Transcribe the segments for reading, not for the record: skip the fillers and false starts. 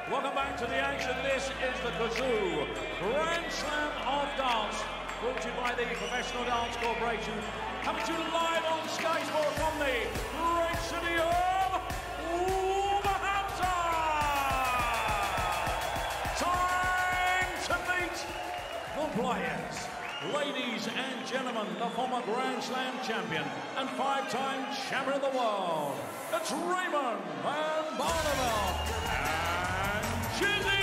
Welcome back to the action. This is the Kazoo Grand Slam of Dance, brought to you by the Professional Dance Corporation, coming to you live on Sky Sport from the great city of Wolverhampton. Time to meet the players. Ladies and gentlemen, the former Grand Slam champion and 5-time champion of the world, it's Raymond van Barneveld and Chisnall.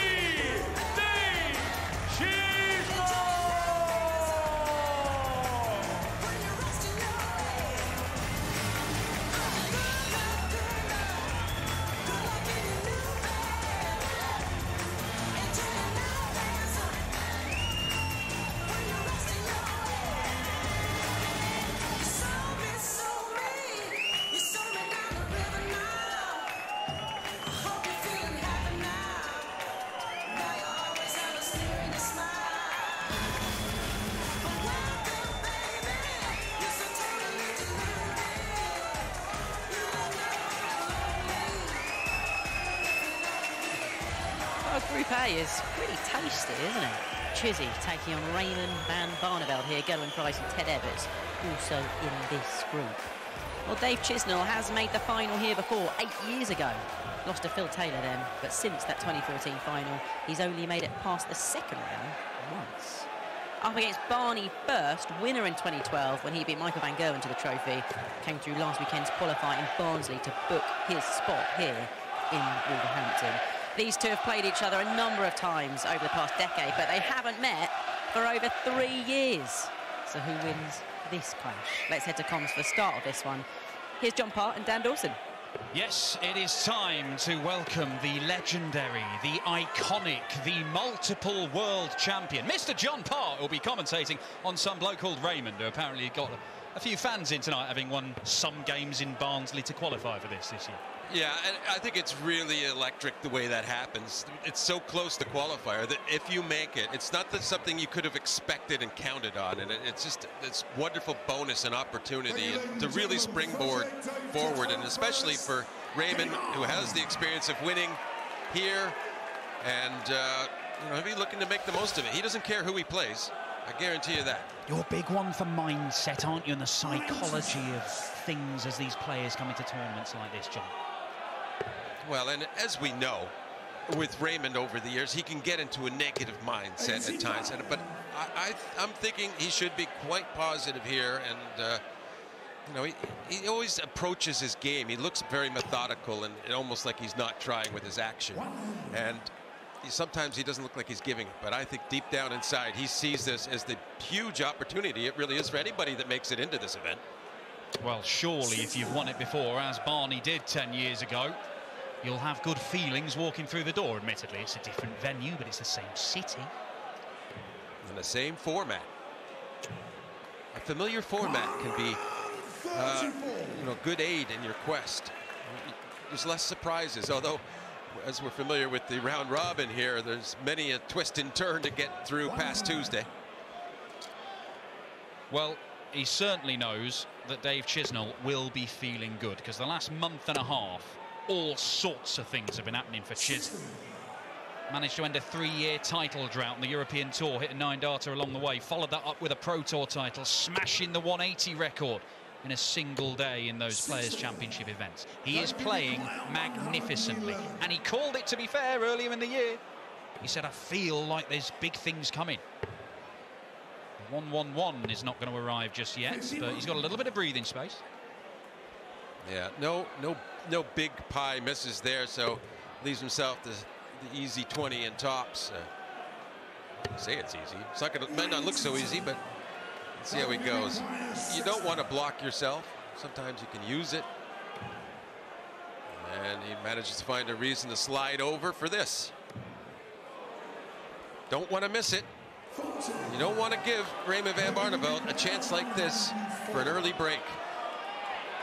Group A is pretty tasty, isn't it? Chizzy taking on Raymond van Barneveld here, Gerwyn Price and Ted Evers, also in this group. Well, Dave Chisnall has made the final here before, 8 years ago. Lost to Phil Taylor then, but since that 2014 final, he's only made it past the second round once. Up against Barney first, winner in 2012 when he beat Michael van Gerwen to the trophy, came through last weekend's qualifying in Barnsley to book his spot here in Wolverhampton. These two have played each other a number of times over the past decade, but they haven't met for over 3 years. So who wins this clash? Let's head to comms for the start of this one. Here's John Part and Dan Dawson. Yes, it is time to welcome the legendary, the iconic, the multiple world champion, Mr. John Part, who'll be commentating on some bloke called Raymond, who apparently got a few fans in tonight, having won some games in Barnsley to qualify for this year. Yeah, and I think it's really electric the way that happens. It's so close to qualifier that if you make it, it's not something you could have expected and counted on, and it's just this wonderful bonus and opportunity to really springboard forward, and especially for Raymond, who has the experience of winning here, and you know, he'll be looking to make the most of it. He doesn't care who he plays. I guarantee you that. You're a big one for mindset, aren't you, and the psychology of things as these players come into tournaments like this, John? Well, and as we know, with Raymond over the years, he can get into a negative mindset at times. But I'm thinking he should be quite positive here. And, you know, he always approaches his game. He looks very methodical and almost like he's not trying with his action. And sometimes he doesn't look like he's giving it. But I think deep down inside, he sees this as the huge opportunity it really is for anybody that makes it into this event. Well, surely if you've won it before, as Barney did 10 years ago, you'll have good feelings walking through the door. Admittedly, it's a different venue, but it's the same city. And the same format. A familiar format can be, you know, good aid in your quest. There's less surprises, although, as we're familiar with the round robin here, there's many a twist and turn to get through past Tuesday. Well, he certainly knows that Dave Chisnall will be feeling good, because the last month and a half, all sorts of things have been happening for Chisnall. Managed to end a 3-year title drought on the European Tour, hit a 9-darter along the way, followed that up with a Pro Tour title, smashing the 180 record in a single day in those Players' Championship events. He is playing magnificently, and he called it, to be fair, earlier in the year. He said, I feel like there's big things coming. The 1-1-1 is not going to arrive just yet, but he's got a little bit of breathing space. Yeah, no big pie misses there, so leaves himself the easy 20 in tops. Say it's easy. It's not gonna, might not look so easy, but let's see how he goes. You don't want to block yourself. Sometimes you can use it. And he manages to find a reason to slide over for this. Don't want to miss it. You don't want to give Raymond van Barneveld a chance like this for an early break.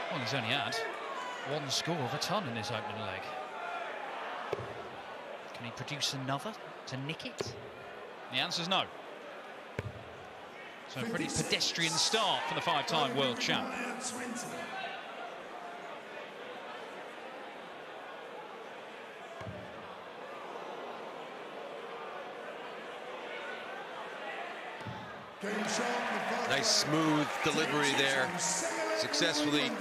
Well, he's only had one score of a ton in his opening leg. Can he produce another to nick it? The answer's no. So a pretty pedestrian start for the 5-time world champ. Nice smooth delivery there. Successfully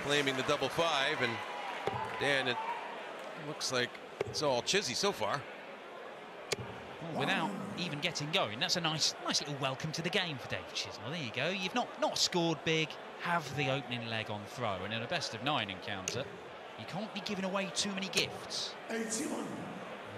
claiming the double 5, and Dan, it looks like it's all Chizzy so far. Well, without even getting going, that's a nice little welcome to the game for Dave Chisnall. There you go. You've not scored big, have the opening leg on throw, and in a best-of-9 encounter, you can't be giving away too many gifts. 81.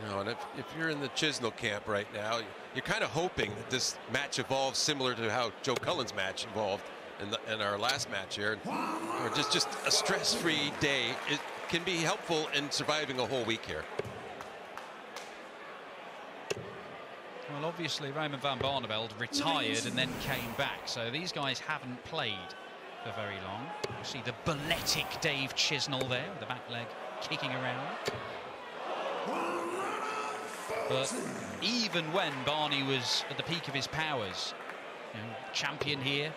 No, and if you're in the Chisnall camp right now, you're kind of hoping that this match evolves similar to how Joe Cullen's match evolved in our last match here, or just a stress-free day. It can be helpful in surviving a whole week here. Well, obviously Raymond van Barneveld retired and then came back, so these guys haven't played for very long. You see the balletic Dave Chisnall there, with the back leg kicking around. But even when Barney was at the peak of his powers, champion here,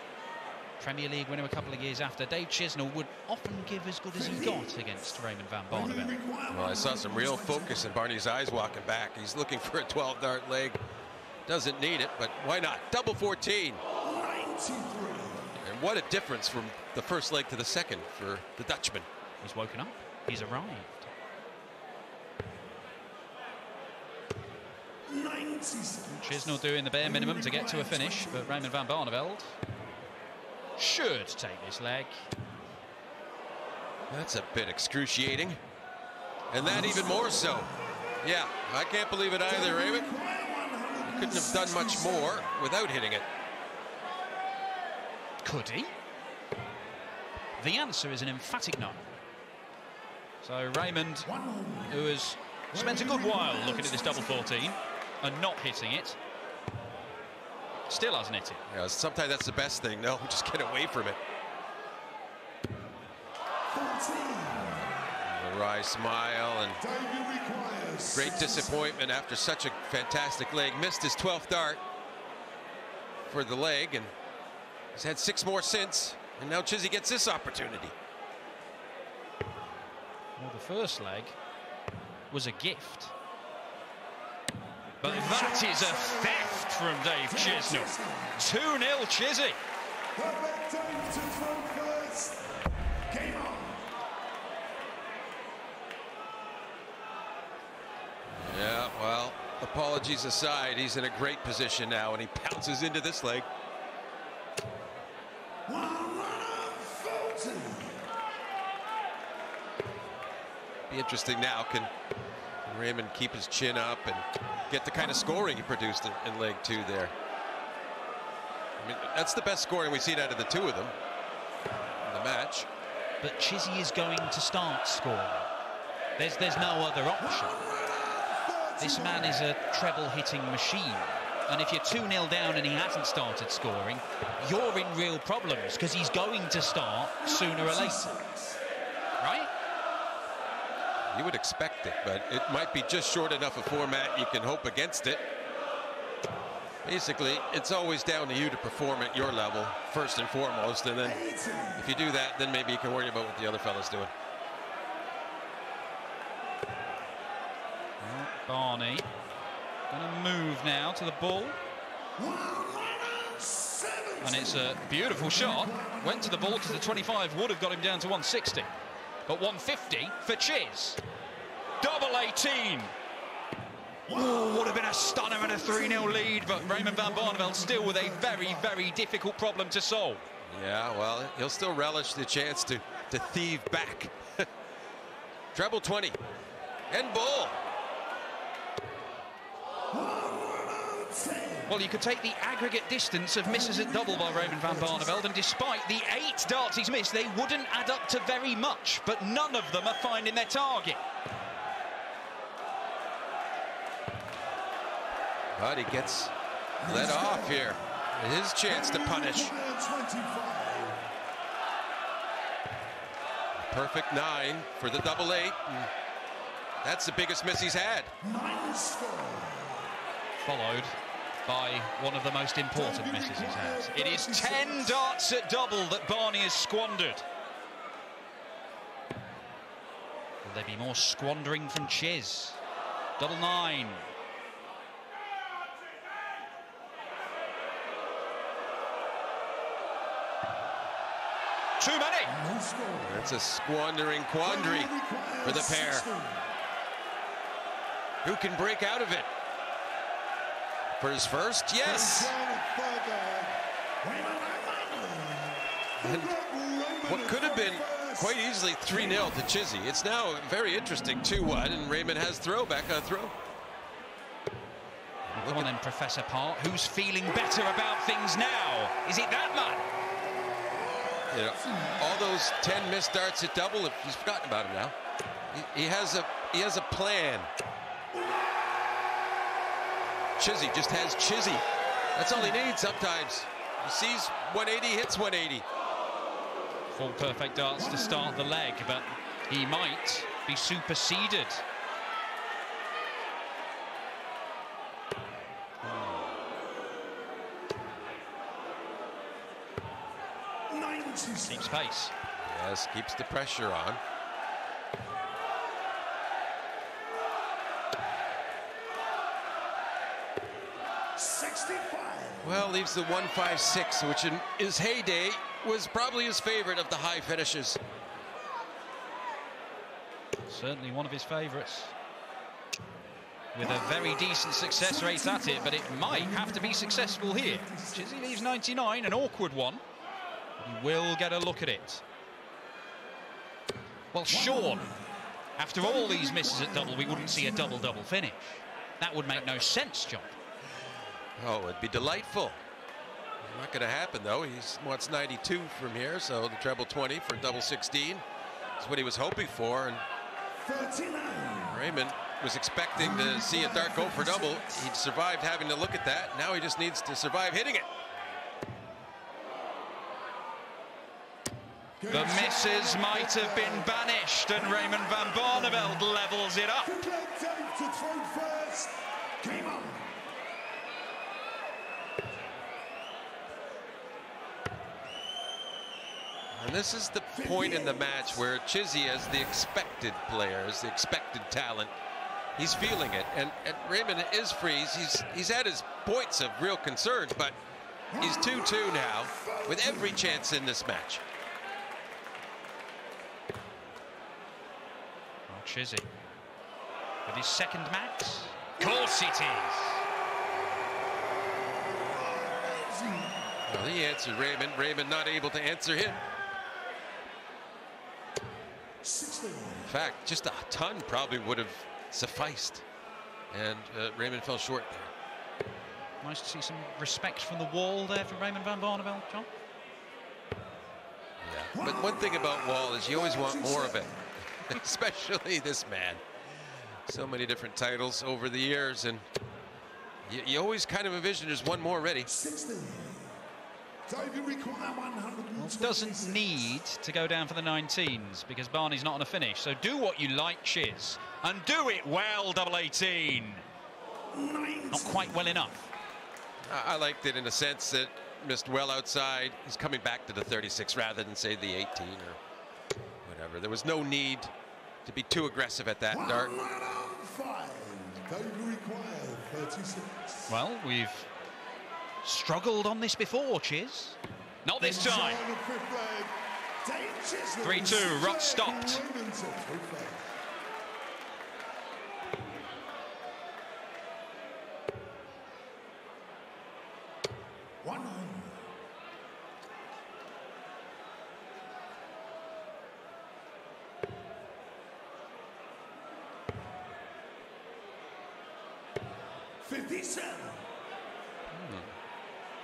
Premier League winner a couple of years after, Dave Chisnall would often give as good as he got against Raymond van Barneveld. Well, I saw some real focus in Barney's eyes walking back. He's looking for a 12-dart leg. Doesn't need it, but why not? Double 14. 93. And what a difference from the first leg to the second for the Dutchman. He's woken up. He's arrived. 96. Chisnall doing the bare minimum to get to a finish, but Raymond van Barneveld should take this leg. That's a bit excruciating. And that even more so. Yeah, I can't believe it either, Raymond. He couldn't have done much more without hitting it. Could he? The answer is an emphatic no. So Raymond, who has spent a good while looking at this double 14 and not hitting it, still hasn't hit it. Yeah, sometimes that's the best thing. No, just get away from it. The wry smile and great disappointment after such a fantastic leg. Missed his 12th dart for the leg, and he's had 6 more since, and now Chizzy gets this opportunity. Well, the first leg was a gift, but that is a theft from Dave Chisnall. 2-0 Chizzy. Yeah, well, apologies aside, he's in a great position now, and he pounces into this leg. Be interesting now, can Raymond keep his chin up and get the kind of scoring he produced in leg 2 there? I mean, that's the best scoring we've seen out of the 2 of them in the match. But Chizzy is going to start scoring. There's no other option. This man is a treble-hitting machine. And if you're 2-0 down and he hasn't started scoring, you're in real problems, because he's going to start sooner or later. Right? You would expect it, but it might be just short enough a format you can hope against it. Basically, it's always down to you to perform at your level, first and foremost, and then if you do that, then maybe you can worry about what the other fella's doing. Barney going to move now to the ball. And it's a beautiful shot. Went to the ball because the 25 would have got him down to 160. But 150 for Chiz. Double 18. Oh, would have been a stunner and a 3-0 lead, but Raymond van Barneveld still with a very, very difficult problem to solve. Yeah, well, he'll still relish the chance to thieve back. Treble 20. And ball. Well, you could take the aggregate distance of misses at double by Raymond van Barneveld, and despite the 8 darts he's missed, they wouldn't add up to very much, but none of them are finding their target. But he gets let off here. His chance to punish. Perfect 9 for the double 8. That's the biggest miss he's had. Followed by one of the most important misses he's had. It is 10 darts at double that Barney has squandered. Will there be more squandering from Chiz? Double 9. too many. That's a squandering quandary for the pair. Who can break out of it? For his first, yes. And what could have been quite easily 3-0 to Chizzy. It's now very interesting, 2-1, and Raymond has throw, back on throw. Come on then, Professor Parr. Who's feeling better about things now? Is it that man? You know, all those 10 missed darts at double, he's forgotten about him now. He has a plan. Chizzy just has Chizzy. That's all he needs sometimes. He sees 180, hits 180. 4 perfect darts to start the leg, but he might be superseded. Keeps pace. Yes, keeps the pressure on. Well, leaves the 156, which in his heyday was probably his favorite of the high finishes. Certainly one of his favourites. With a very decent success rate at it, but it might have to be successful here. Chizzy leaves 99, an awkward one. He will get a look at it. Well, Sean, after all these misses at double, we wouldn't see a double-double finish. That would make no sense, John. Oh, it'd be delightful. Not going to happen, though. He wants 92 from here, so the treble 20 for double 16 is what he was hoping for. And 39. Raymond was expecting to see a dart go for double. He'd survived having to look at that. Now he just needs to survive hitting it. The misses might have been banished, and Raymond van Barneveld levels it up. And this is the point in the match where Chizzy, as the expected player, as the expected talent, he's feeling it. And Raymond is free. He's had his points of real concern, but he's 2-2 now with every chance in this match. Oh, Chizzy with his second max. Of course it is. Well, he answered Raymond. Raymond not able to answer him. In fact, just a ton probably would have sufficed, and Raymond fell short there. Nice to see some respect from the wall there from Raymond van Barneveld, John. Yeah, but one thing about Wall is you always want more of it, especially this man. So many different titles over the years, and you always kind of envision there's one more ready. Well, doesn't need to go down for the 19s because Barney's not on a finish. So do what you like, Chiz, and do it well, double 18. Not quite well enough. I liked it in a sense that missed well outside. He's coming back to the 36 rather than say the 18 or whatever. There was no need to be too aggressive at that dart. Well, we've struggled on this before, Chiz. Not this time. 3-2, Rot stopped.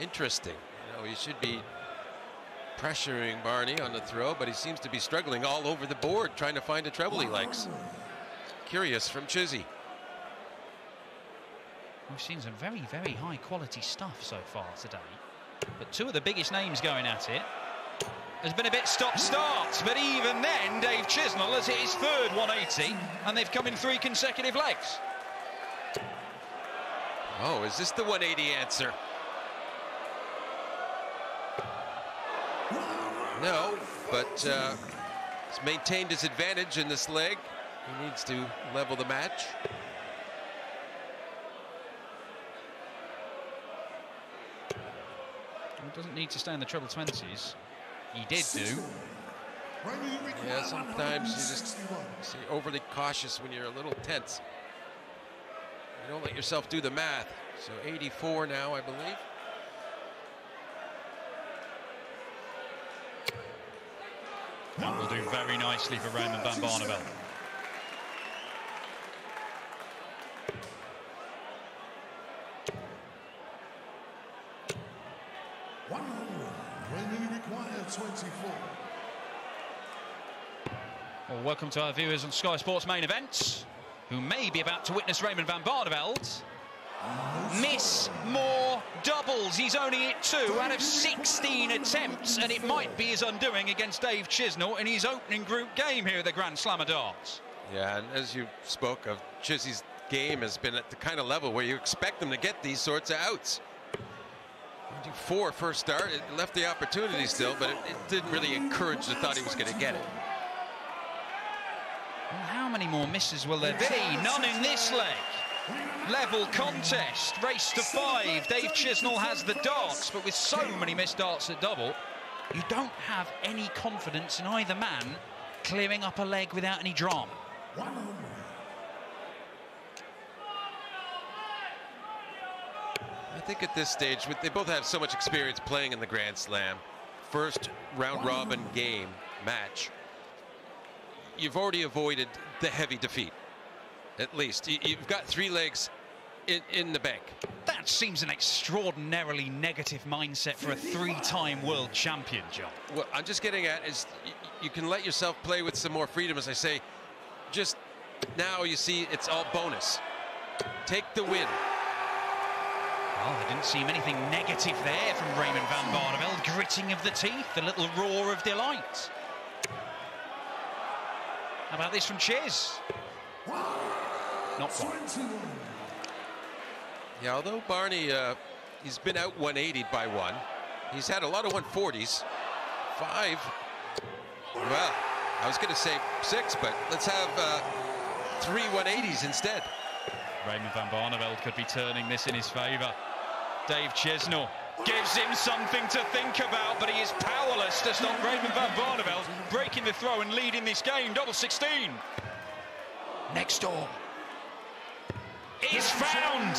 Interesting. You know, he should be pressuring Barney on the throw, but he seems to be struggling all over the board trying to find a treble he likes. Curious from Chizzy. We've seen some very, very high quality stuff so far today, but two of the biggest names going at it. There's been a bit stop-start, but even then, Dave Chisnall has hit his third 180, and they've come in 3 consecutive legs. Oh, is this the 180 answer? No, but he's maintained his advantage in this leg. He needs to level the match. He doesn't need to stay in the treble 20s. he did do. Yeah, sometimes you just see overly cautious when you're a little tense. You don't let yourself do the math. So 84 now, I believe. That will do very nicely for Raymond van Barneveld. Required 24. Well, welcome to our viewers on Sky Sports Main Events, who may be about to witness Raymond van Barneveld miss more doubles. He's only hit 2 out of 16 attempts, and it might be his undoing against Dave Chisnall in his opening group game here at the Grand Slam of Darts. Yeah, and as you spoke of, Chizzy's game has been at the kind of level where you expect him to get these sorts of outs. 4 first start, it left the opportunity still, but it didn't really encourage the thought he was going to get it. Well, how many more misses will there be? None in this leg. Level contest, race to 5. Dave Chisnall has the darts, but with so many missed darts at double, you don't have any confidence in either man clearing up a leg without any drama. I think at this stage, they both have so much experience playing in the Grand Slam. First round-robin game, match. You've already avoided the heavy defeat. At least you've got 3 legs in the bank. That seems an extraordinarily negative mindset for a 3-time world champion, John. What I'm just getting at is you can let yourself play with some more freedom. As I say, just now you see it's all bonus. Take the win. Well, there didn't seem anything negative there from Raymond van Barneveld. Gritting of the teeth, a little roar of delight. How about this from Chiz? Not quite. Yeah, although Barney, he's been out 180 by 1. He's had a lot of 140s. 5. Well, I was going to say 6, but let's have 3 180s instead. Raymond van Barneveld could be turning this in his favour. Dave Chisnall gives him something to think about, but he is powerless to stop Raymond van Barneveld breaking the throw and leading this game. Double 16. Next door. Is found.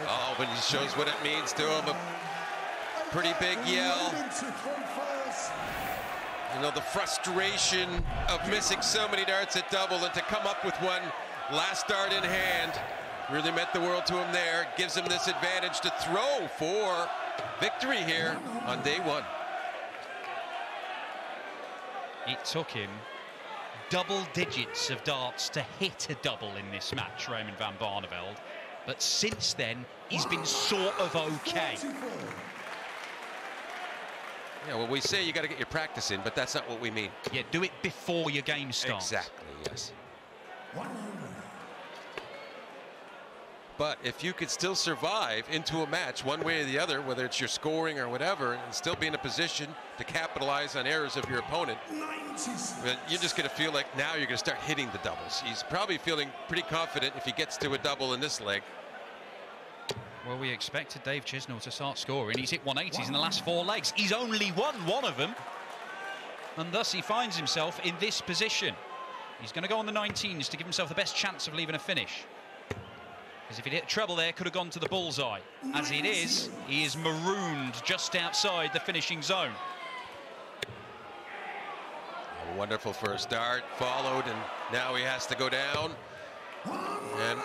Oh, but he shows what it means to him. A pretty big yell. You know, the frustration of missing so many darts at double, and to come up with one last dart in hand really meant the world to him there. Gives him this advantage to throw for victory here on day 1. It took him double digits of darts to hit a double in this match, Raymond van Barneveld, but since then he's been sort of okay. Yeah, well, we say you got to get your practice in, but that's not what we mean. Yeah, do it before your game starts. Exactly, yes. But if you could still survive into a match one way or the other, whether it's your scoring or whatever, and still be in a position to capitalize on errors of your opponent, you're just going to feel like now you're going to start hitting the doubles. He's probably feeling pretty confident if he gets to a double in this leg. Well, we expected Dave Chisnall to start scoring. He's hit 180s in the last 4 legs. He's only won 1 of them, and thus he finds himself in this position. He's going to go on the 19s to give himself the best chance of leaving a finish. Because if he'd hit treble there, could have gone to the bullseye. As it is, he is marooned just outside the finishing zone. A wonderful first dart, followed, and now he has to go down. And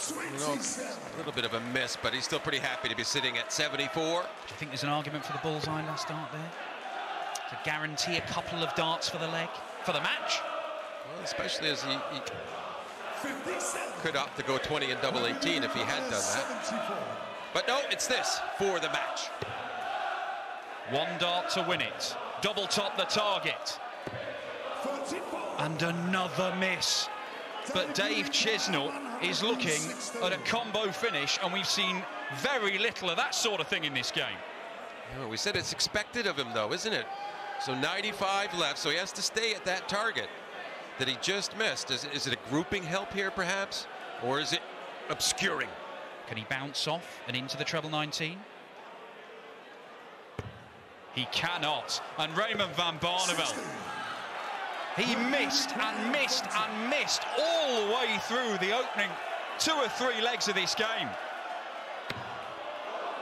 you know, a little bit of a miss, but he's still pretty happy to be sitting at 74. Do you think there's an argument for the bullseye last dart there? To guarantee a couple of darts for the leg, for the match? Well, especially as he could opt to go 20 and double 18 if he had done that. But no, it's this for the match. 1 dart to win it. Double top the target. And another miss. But Dave Chisnall is looking at a combo finish, and we've seen very little of that sort of thing in this game. Yeah, we said it's expected of him, though, isn't it? So 95 left, so he has to stay at that target that he just missed. Is it a grouping help here, perhaps? Or is it obscuring? Can he bounce off and into the treble 19? He cannot. And Raymond van Barneveld, he missed and missed and missed all the way through the opening 2 or 3 legs of this game.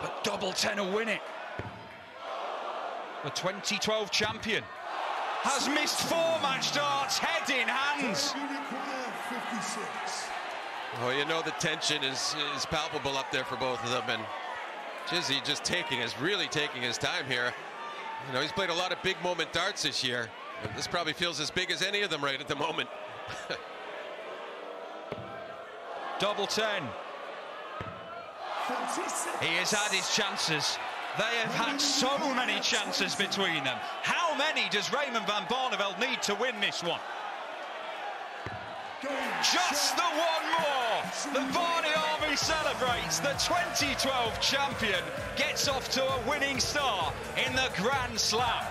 But double 10 will win it. The 2012 champion has missed 4 match darts, head in hands. Oh, you know the tension is palpable up there for both of them, and Chizzy just really taking his time here. You know, he's played a lot of big moment darts this year. And this probably feels as big as any of them right at the moment. Double 10. He has had his chances. They have had so many chances between them. How many does Raymond van Barneveld need to win this one? Just the one more. The Varney Army celebrates. The 2012 champion gets off to a winning start in the Grand Slam.